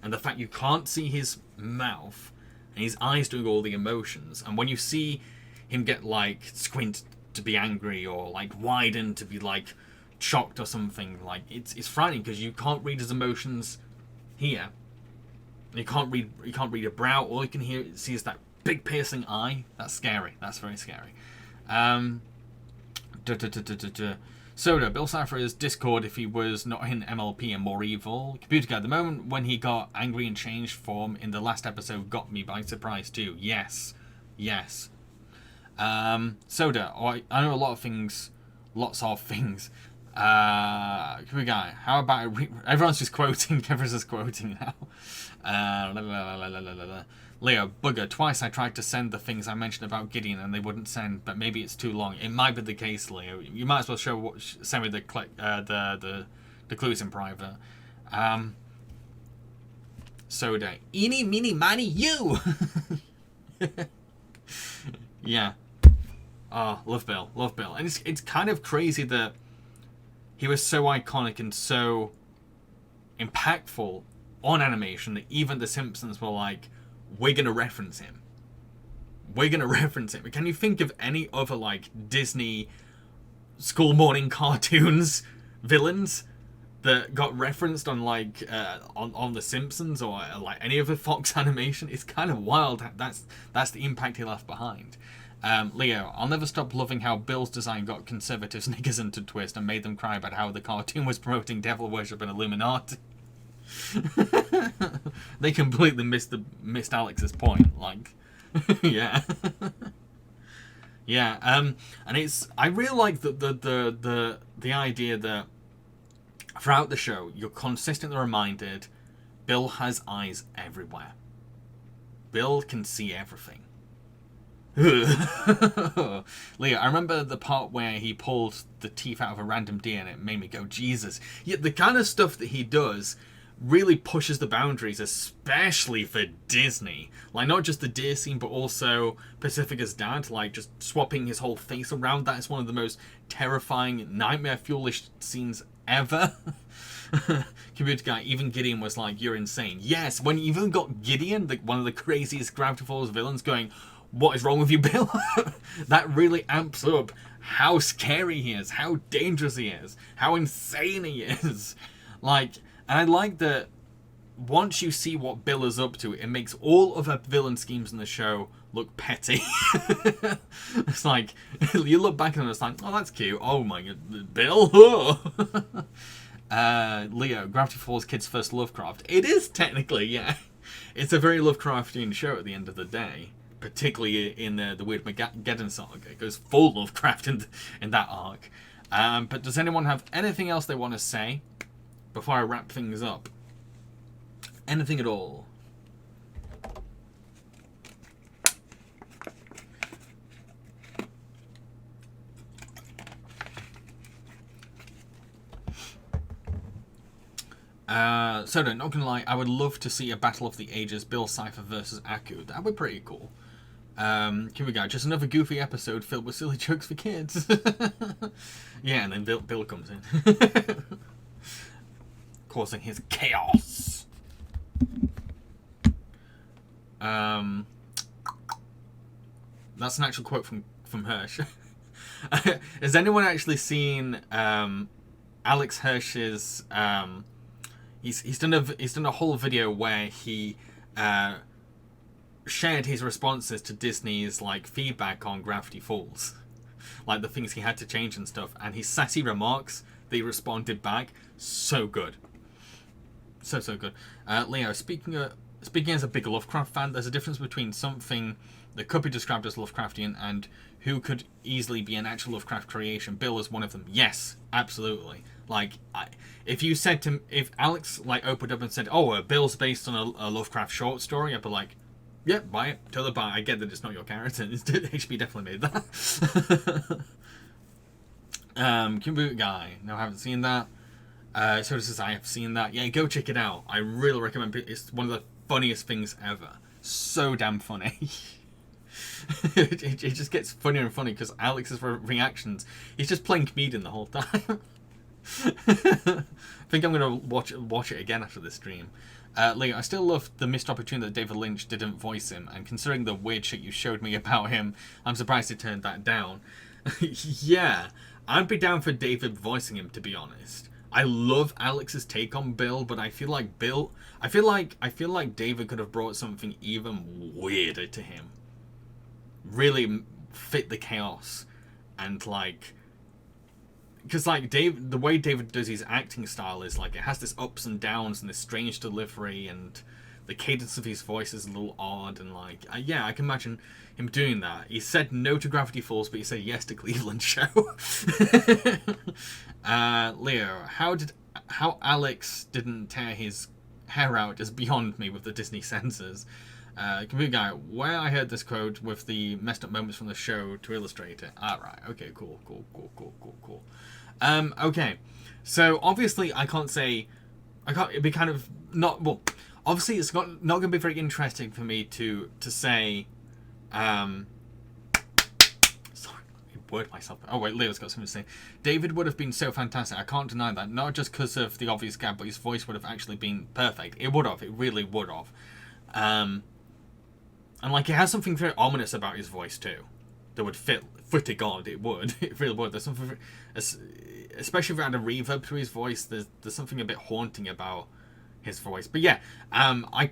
and the fact you can't see his mouth, and his eyes doing all the emotions, and when you see him get, like, squint to be angry, or, like, widen to be, like, shocked or something, like, it's frightening, because you can't read his emotions here. You can't read a brow. All you can see is that big piercing eye. That's scary. That's very scary. Soda, Bill Cipher's Discord if he was not in MLP and more evil. Computer Guy, the moment when he got angry and changed form in the last episode got me by surprise too. Yes. Yes. Soda, I know a lot of things. Lots of things. Computer Guy, how about everyone's just quoting. Everyone's just quoting now. Leo, bugger, twice I tried to send the things I mentioned about Gideon and they wouldn't send, but maybe it's too long. It might be the case, Leo. You might as well send me the clues in private. Soda, eeny, meeny, miny, you! Yeah. Oh, love Bill. Love Bill. And it's kind of crazy that he was so iconic and so impactful on animation that even The Simpsons were like, we're going to reference him. We're going to reference him. Can you think of any other, like, Disney school morning cartoons villains that got referenced on, like, on The Simpsons or, like, any other Fox animation? It's kind of wild. That's the impact he left behind. Leo, I'll never stop loving how Bill's design got conservatives niggas into twist and made them cry about how the cartoon was promoting devil worship and Illuminati. They completely missed Alex's point. Like, yeah, yeah. And I really like the idea that throughout the show you're consistently reminded Bill has eyes everywhere. Bill can see everything. Leo, I remember the part where he pulled the teeth out of a random deer and it made me go, Jesus. Yet the kind of stuff that he does really pushes the boundaries, especially for Disney. Like, not just the deer scene, but also Pacifica's dad, like, just swapping his whole face around. That is one of the most terrifying, nightmare-fuelish scenes ever. Computer Guy, even Gideon was like, you're insane. Yes, when you even got Gideon, one of the craziest Gravity Falls villains, going, what is wrong with you, Bill? That really amps up how scary he is, how dangerous he is, how insane he is. Like, and I like that once you see what Bill is up to, it makes all of her villain schemes in the show look petty. It's like, you look back and it's like, oh, that's cute. Oh my god, Bill? Leo, Gravity Falls Kid's first Lovecraft. It is technically, yeah. It's a very Lovecraftian show at the end of the day. Particularly in the Weird Mageddon saga. It goes full Lovecraft in that arc. But does anyone have anything else they want to say before I wrap things up? Anything at all? So not gonna lie, I would love to see a Battle of the Ages Bill Cipher versus Aku. That would be pretty cool. Here we go. Just another goofy episode filled with silly jokes for kids. Yeah, and then Bill comes in. Causing his chaos. That's an actual quote from Hirsch. Has anyone actually seen Alex Hirsch's he's done a whole video where he shared his responses to Disney's like feedback on Gravity Falls, like the things he had to change and stuff, and his sassy remarks that he responded back, so good, so good. Leo, speaking as a big Lovecraft fan, there's a difference between something that could be described as Lovecraftian and who could easily be an actual Lovecraft creation. Bill is one of them. Yes, absolutely. Like, if Alex like opened up and said, "Oh, Bill's based on a Lovecraft short story," I'd be like, "Yeah, buy it, totally buy it. I get that it's not your character. HP definitely made that." Computer Guy. No, I haven't seen that. So this is I have seen that. Yeah, go check it out. I really recommend it. It's one of the funniest things ever. So damn funny. It just gets funnier and funnier because Alex's reactions. He's just playing comedian the whole time. I think I'm gonna watch it again after this stream. Leo, I still love the missed opportunity that David Lynch didn't voice him, and considering the weird shit you showed me about him, I'm surprised he turned that down. Yeah, I'd be down for David voicing him, to be honest. I love Alex's take on Bill, but I feel like David could have brought something even weirder to him. Really fit the chaos and like because like the way David does his acting style is like it has this ups and downs and this strange delivery, and the cadence of his voice is a little odd, and like yeah, I can imagine him doing that. He said no to Gravity Falls, but he said yes to Cleveland Show. Leo, how Alex didn't tear his hair out is beyond me with the Disney censors. Computer Guy, where I heard this quote with the messed up moments from the show to illustrate it. Alright, okay, cool. Okay, so obviously it'd be kind of not, well, obviously it's not going to be very interesting for me to say, sorry, I word myself. Oh wait, Leo's got something to say. David would have been so fantastic, I can't deny that, not just because of the obvious gap, but his voice would have actually been perfect. It really would have. And like, it has something very ominous about his voice too, that would fit to God. It would, it really would. There's something, especially if it had a reverb to his voice. There's something a bit haunting about his voice. But yeah, I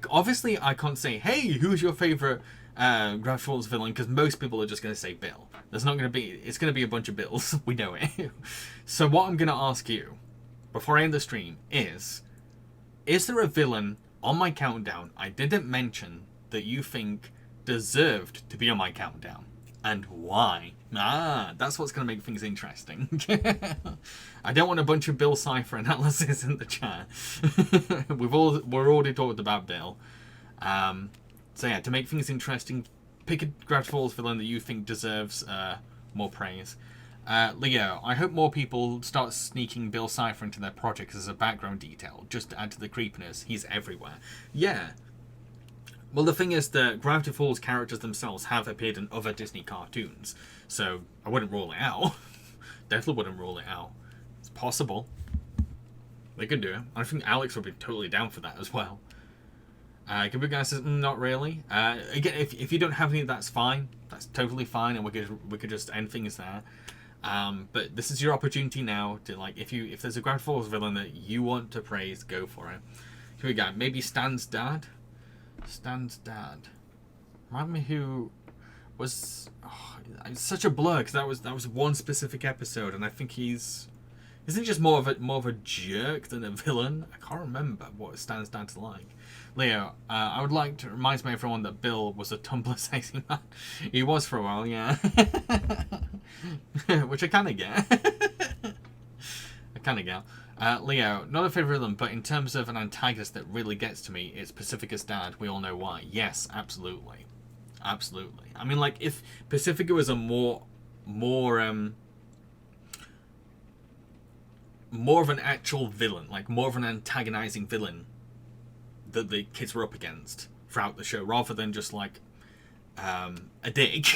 can't say, hey, who's your favorite Gravity Falls villain? Because most people are just going to say Bill. It's going to be a bunch of Bills. We know it. So what I'm going to ask you before I end the stream is there a villain on my countdown I didn't mention that you think deserved to be on my countdown, and why? That's what's going to make things interesting. I don't want a bunch of Bill Cipher analysis in the chat. We're already talked about Bill. So yeah, to make things interesting, pick a Gravity Falls villain that you think deserves more praise. Leo, I hope more people start sneaking Bill Cipher into their projects as a background detail, just to add to the creepiness. He's everywhere. Yeah. Well, the thing is that Gravity Falls characters themselves have appeared in other Disney cartoons, so I wouldn't rule it out. Definitely wouldn't rule it out. It's possible. They could do it. I think Alex would be totally down for that as well. Computer Guy says, not really. Again, if you don't have any, that's fine. That's totally fine, and we could just end things there. But this is your opportunity now to, like, if there's a Gravity Falls villain that you want to praise, go for it. Here we go. Maybe Stan's dad. Remind me who was. It's such a blur because that was one specific episode, and I think isn't he just more of a jerk than a villain? I can't remember what Stan's dad's like. Leo, I would like to remind everyone that Bill was a Tumblr sexy man. He was for a while, yeah. Which I kind of get. Leo, not a favourite villain, but in terms of an antagonist that really gets to me, it's Pacifica's dad. We all know why. Yes, absolutely. Absolutely. I mean, like, if Pacifica was a more of an actual villain, like more of an antagonizing villain that the kids were up against throughout the show, rather than just like a dick,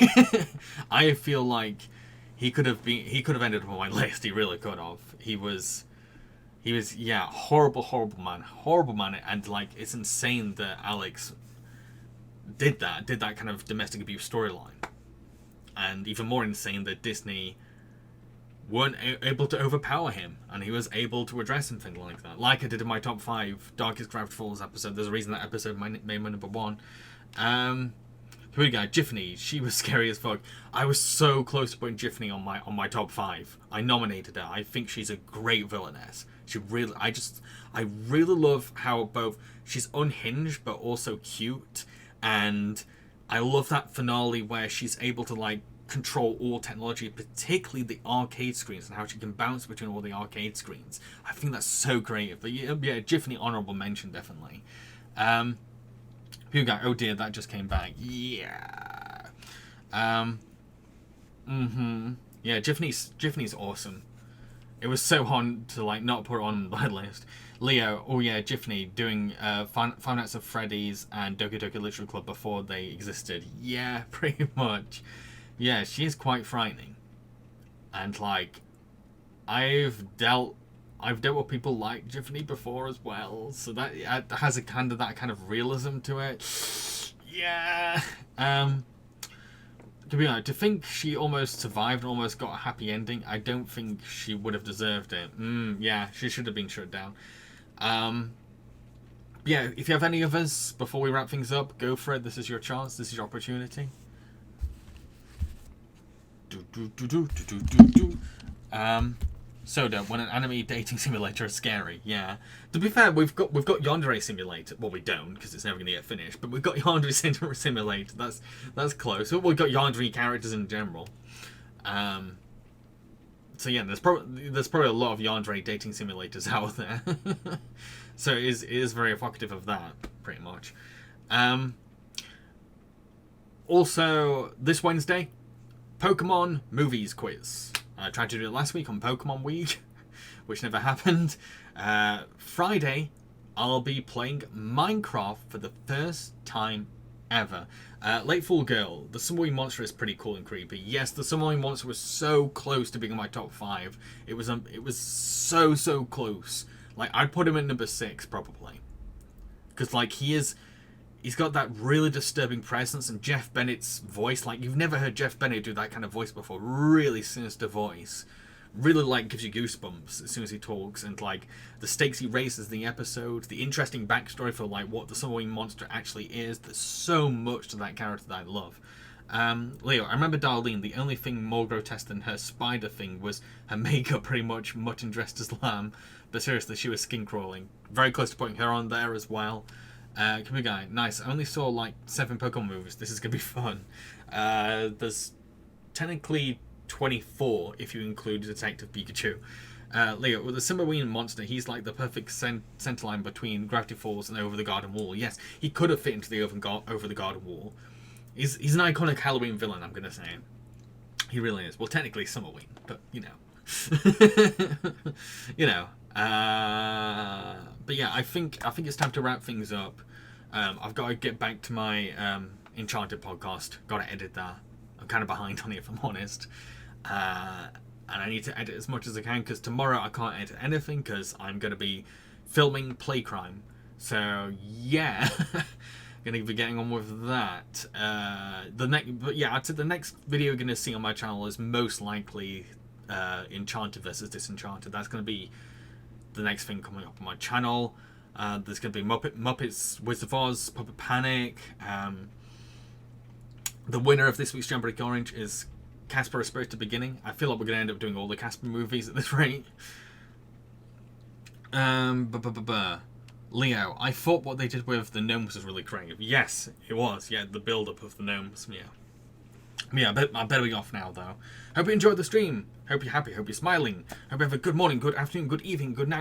I feel like he could have ended up on my list. He really could have. He was yeah, horrible man, and like it's insane that Alex did that kind of domestic abuse storyline, and even more insane that Disney weren't able to overpower him, and he was able to address something like that, like I did in my top 5 Darkest Gravity Falls episode. There's a reason that episode made my number 1. Here we go. Jiffany, she was scary as fuck. I was so close to putting Jiffany on my top 5. I nominated her. I think she's a great villainess. I really love how both she's unhinged but also cute, and I love that finale where she's able to like control all technology, particularly the arcade screens, and how she can bounce between all the arcade screens. I think that's so great. But yeah, Jiffany, honorable mention, definitely. Hugo, oh dear, that just came back. Yeah. Yeah, Jiffany's awesome. It was so hard to like not put her on my list. Leo, oh yeah, Jiffany doing Five Nights at Freddy's and Doki Doki Literature Club before they existed. Yeah, pretty much. Yeah, she is quite frightening. And like, I've dealt with people like Jiffany before as well, so that has that kind of realism to it. Yeah. To be honest, to think she almost survived and almost got a happy ending, I don't think she would have deserved it. Yeah, she should have been shut down. Yeah, if you have any others before we wrap things up, go for it. This is your chance. This is your opportunity. Soda, when an anime dating simulator is scary. Yeah. To be fair, we've got Yandere Simulator. Well, we don't because it's never going to get finished. But we've got Yandere Simulator. That's close. We've got Yandere characters in general. So yeah, there's probably a lot of Yandere dating simulators out there. So it is very evocative of that, pretty much. Also, this Wednesday, Pokemon Movies Quiz. I tried to do it last week on Pokemon Week, which never happened. Friday, I'll be playing Minecraft for the first time ever. Late Fall Girl, the Submarine Monster is pretty cool and creepy. Yes, the Submarine Monster was so close to being in my top 5. It was so close. Like, I'd put him at number 6 probably, because like he's got that really disturbing presence, and Jeff Bennett's voice, like you've never heard Jeff Bennett do that kind of voice before. Really sinister voice, really like gives you goosebumps as soon as he talks, and like the stakes he raises in the episode, the interesting backstory for like what the Submarine Monster actually is. There's so much to that character that I love. Leo, I remember Darlene, the only thing more grotesque than her spider thing was her makeup, pretty much mutton dressed as lamb, but seriously, she was skin crawling. Very close to putting her on there as well. Come guy, nice. I only saw like 7 Pokemon movies. This is gonna be fun. There's technically 24 if you include Detective Pikachu. Leo, with the Submarine Monster, he's like the perfect center line between Gravity Falls and Over the Garden Wall. Yes, he could have fit into the Over the Garden Wall. He's an iconic Halloween villain, I'm gonna say. He really is. Well, technically Summerween, but you know. You know. But yeah, I think it's time to wrap things up. I've got to get back to my Enchanted podcast. Got to edit that. I'm kind of behind on it, if I'm honest. And I need to edit as much as I can, because tomorrow I can't edit anything because I'm going to be filming Play Crime. So yeah, going to be getting on with that. But yeah, I'd say the next video you're going to see on my channel is most likely Enchanted versus Disenchanted. That's going to be the next thing coming up on my channel. There's going to be Muppets Wizard of Oz, Puppet Panic. The winner of this week's Jambareeqi Orange is Casper: A Spirited Beginning. I feel like we're going to end up doing all the Casper movies at this rate. Leo, I thought what they did with the gnomes was really creative. Yes, it was. Yeah, the build-up of the gnomes. Yeah, I better be off now, though. Hope you enjoyed the stream. Hope you're happy. Hope you're smiling. Hope you have a good morning, good afternoon, good evening, good night.